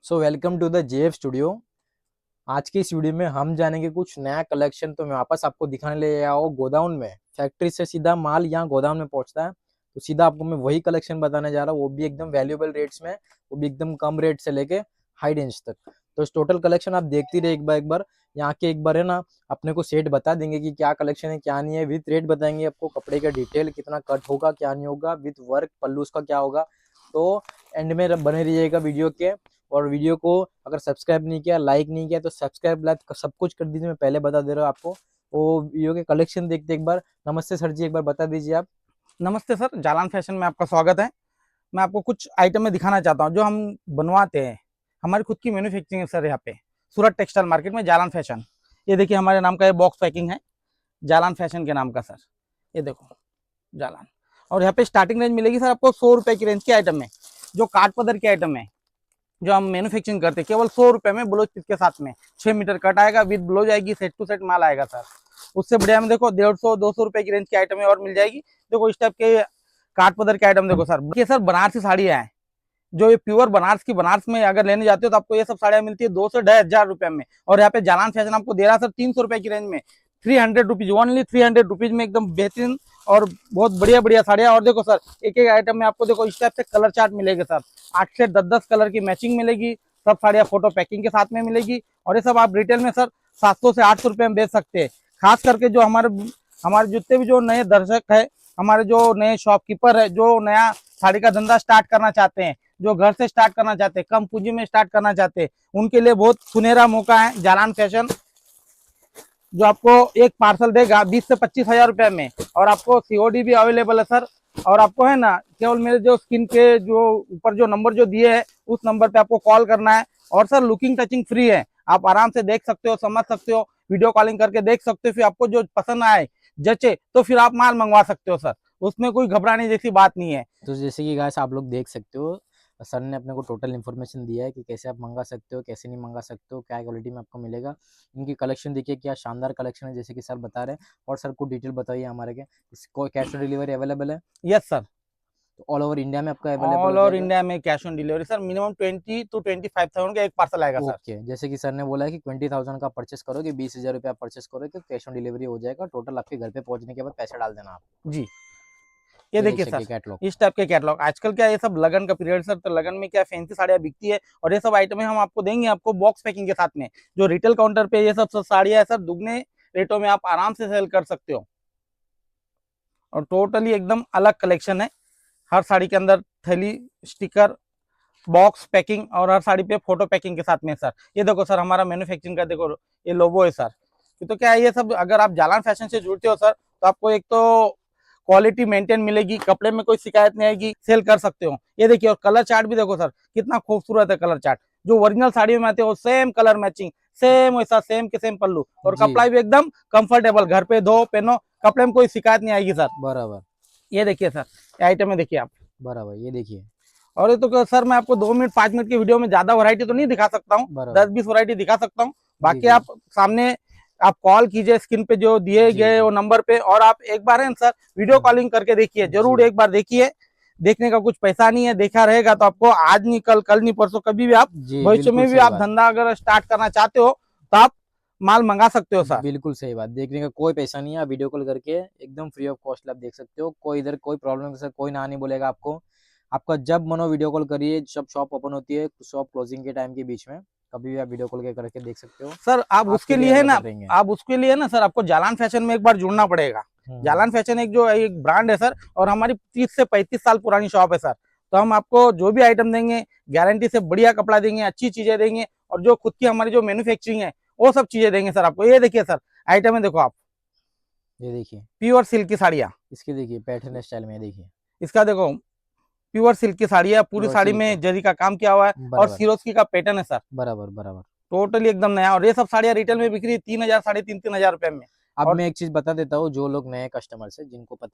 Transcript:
Welcome to the JF studio. आज की इस वीडियो में हम जानेंगे कुछ नया कलेक्शन। तो मैं वापस आपको दिखाने ले आया हूँ गोडाउन में। फैक्ट्री से सीधा माल यहाँ गोदाम में पहुंचता है, तो सीधा आपको मैं वही कलेक्शन बताने जा रहा हूँ, वो भी एकदम वैल्यूएबल रेट्स में, वो भी एकदम कम रेट से लेके हाई रेंज तक। तो इस टोटल कलेक्शन आप देखती रहे एक बार यहाँ के एक बार है ना, अपने को सेट बता देंगे कि क्या कलेक्शन है क्या नहीं है, विथ रेट बताएंगे आपको, कपड़े का डिटेल कितना कट होगा क्या नहीं होगा, विथ वर्क पल्लू उसका क्या होगा। तो एंड में बने रहिएगा वीडियो के। और वीडियो को अगर सब्सक्राइब नहीं किया, लाइक नहीं किया, तो सब्सक्राइब लाइक सब कुछ कर दीजिए। मैं पहले बता दे रहा हूँ आपको। वो वीडियो के कलेक्शन देखते एक बार। नमस्ते सर जी, एक बार बता दीजिए आप। नमस्ते सर, जालान फैशन में आपका स्वागत है। मैं आपको कुछ आइटम में दिखाना चाहता हूँ जो हम बनवाते हैं। हमारी खुद की मैन्युफैक्चरिंग है सर यहाँ पे सूरत टेक्सटाइल मार्केट में जालान फैशन। ये देखिए हमारे नाम का ये बॉक्स पैकिंग है जालान फैशन के नाम का सर। ये देखो जालान। और यहाँ पे स्टार्टिंग रेंज मिलेगी सर आपको 100 रुपए की रेंज के आइटम में। जो काट पदर के आइटम है जो हम मैन्युफैक्चरिंग करते हैं केवल 100 रुपए में ब्लाउज पीस के साथ में 6 मीटर कट आएगा, विद ब्लाउज आएगी, सेट टू सेट माल आएगा सर। उससे बढ़िया में देखो 150-200 रुपए की रेंज की आइटम और मिल जाएगी। देखो इस टाइप के काट पदर के आइटम देखो सर। ये सर बनारसी साड़ियाँ हैं जो ये प्योर बनारस की, बनारस में अगर लेने जाते हो तो आपको ये सब साड़ियाँ मिलती है 2 से 2,500 रुपए में। और यहाँ पे जालान फैशन आपको दे रहा है सर 300 रुपए की रेंज में, 300 रुपीज, ओनली 300 रुपीज में एकदम बेहतरीन और बहुत बढ़िया बढ़िया साड़ियाँ। और देखो सर एक एक आइटम में आपको देखो इस टाइप से कलर चार्ट मिलेगा सर। 8 से 10 कलर की मैचिंग मिलेगी। सब साड़ियाँ फोटो पैकिंग के साथ में मिलेगी। और ये सब आप रिटेल में सर 700 से 800 रुपए में बेच सकते हैं। खास करके जो हमारे हमारे जितने भी जो नए दर्शक है, हमारे जो नए शॉपकीपर है, जो नया साड़ी का धंधा स्टार्ट करना चाहते हैं, जो घर से स्टार्ट करना चाहते हैं, कम पूंजी में स्टार्ट करना चाहते हैं, उनके लिए बहुत सुनहरा मौका है जालान फैशन। जो आपको एक पार्सल देगा 20 से 25 हजार रुपए में। और आपको सीओडी भी अवेलेबल है सर। और आपको है ना केवल मेरे जो स्क्रीन के जो ऊपर जो नंबर जो दिए है उस नंबर पे आपको कॉल करना है। और सर लुकिंग टचिंग फ्री है, आप आराम से देख सकते हो, समझ सकते हो, वीडियो कॉलिंग करके देख सकते हो। फिर आपको जो पसंद आए, जचे, तो फिर आप माल मंगवा सकते हो सर। उसमें कोई घबराने जैसी बात नहीं है। तो जैसे कि गाइस आप लोग देख सकते हो, सर ने अपने को टोटल इन्फॉर्मेशन दिया है कि कैसे आप मंगा सकते हो, कैसे नहीं मंगा सकते हो, क्या क्वालिटी में आपको मिलेगा। इनकी कलेक्शन देखिए क्या शानदार कलेक्शन है, जैसे कि सर बता रहे हैं। और सर को डिटेल बताइए हमारे के, इसको कैश ऑन डिलीवरी अवेलेबल है? यस सर, तो ऑल ओवर इंडिया में आपका अवेलेबल हो ऑल ओवर जाएगा? इंडिया में cash on delivery sir. Minimum 20 to 25,000 का एक पार्सल आएगा सर। ओके, जैसे कि सर ने बोला है कि 20,000 का परचेस करोगे, 20,000 रुपये आप परचेस करोगे तो कैश ऑन डिलीवरी हो जाएगा। टोटल आपके घर पे पहुंचने के बाद पैसे डाल देना आप। जी, ये ये देख देखिए सर सकते कैटलॉग। इस टाइप के कैटलॉग। आजकल क्या ये सब लगन का पीरियड सर, तो लगन में क्या फैंसी साड़ियाँ बिकती है। और ये सब आइटमें हम आपको देंगे आपको बॉक्स पैकिंग के साथ में। जो रिटेल काउंटर पे ये सब साड़ियाँ है सर, दुगने रेटों में आप आराम से सेल कर सकते हो। और टोटली एकदम अलग कलेक्शन है। हर साड़ी के अंदर थैली, स्टिकर, बॉक्स पैकिंग और हर साड़ी पे फोटो पैकिंग के साथ में सर। ये देखो सर हमारा मैन्युफैक्चरिंग का देखो ये लोगो है सर। ये तो क्या है, ये सब अगर आप जालान फैशन से जुड़ते हो सर तो आपको एक तो क्वालिटी मेंटेन मिलेगी, कपड़े में कोई शिकायत नहीं आएगी, सेल कर सकते हो। ये देखिए और कलर चार्ट भी देखो सर कितना खूबसूरत है कलर चार्ट। जो ओरिजिनल साड़ियों में आते हैं वो सेम कलर मैचिंग, सेम वैसा, सेम के सेम पल्लू, और जी, कपड़ा भी एकदम कंफर्टेबल, घर पे धो पहनो, कपड़े में कोई शिकायत नहीं आएगी सर। बराबर ये देखिए सर ये आइटम में देखिए आप। बराबर, ये देखिए। और ये तो सर मैं आपको 2 मिनट 5 मिनट की वीडियो में ज्यादा वैरायटी तो नहीं दिखा सकता हूँ, बराबर। 10-20 वैरायटी दिखा सकता हूँ। जी बाकी जी आप सामने आप कॉल कीजिए स्क्रीन पे जो दिए जी गए जी वो नंबर पे, और आप एक बार है ना सर वीडियो कॉलिंग करके देखिए, जी जरूर एक बार देखिए। देखने का कुछ पैसा नहीं है, देखा रहेगा तो आपको आज नहीं कल, कल नहीं परसों, कभी भी आप जी, भविष्य बिल्कुल में भी सही आप बात। धंधा अगर स्टार्ट करना चाहते हो तो आप माल मंगा सकते हो सर। बिल्कुल सही बात, देखने का कोई पैसा नहीं है। आप वीडियो कॉल करके एकदम फ्री ऑफ कॉस्ट आप देख सकते हो। कोई इधर कोई प्रॉब्लम सर कोई ना नहीं बोलेगा आपको। आपका जब मनो वीडियो कॉल करिए, जब शॉप ओपन होती है शॉप क्लोजिंग के टाइम के बीच में, कभी भी आप वीडियो कॉल करके देख सकते हो। सर आप आपके उसके लिए लिए है ना, अवेलेबल रहेंगे। आप उसके लिए ना सर आपको जालान फैशन में एक बार जुड़ना पड़ेगा। हम्म। जालान फैशन एक जो एक ब्रांड है सर, और हमारी 30 से 35 साल पुरानी शॉप है सर। तो हम आपको जो भी आइटम देंगे गारंटी से बढ़िया कपड़ा देंगे, अच्छी चीजें देंगे, और जो खुद की हमारी जो मैन्युफैक्चरिंग है वो सब चीजें देंगे सर आपको। ये देखिए सर आइटम है देखो आप, ये देखिए, प्योर सिल्क की साड़ियाँ। इसके देखिए पैटर्न स्टाइल में देखिए। इसका देखो प्योर सिल्क की साड़ी है, पूरी प्योर साड़ी सिल्क है। में जरी का काम किया हुआ है और बराबर सिरोस्की का पैटर्न है सर। बराबर बराबर। टोटली एकदम नया। और ये सब साड़ियाँ रिटेल में बिक्री 3,000, 3,500, 3,000 रुपए में। अब और मैं एक चीज बता देता हूँ, जो लोग नए कस्टमर है जिनको पता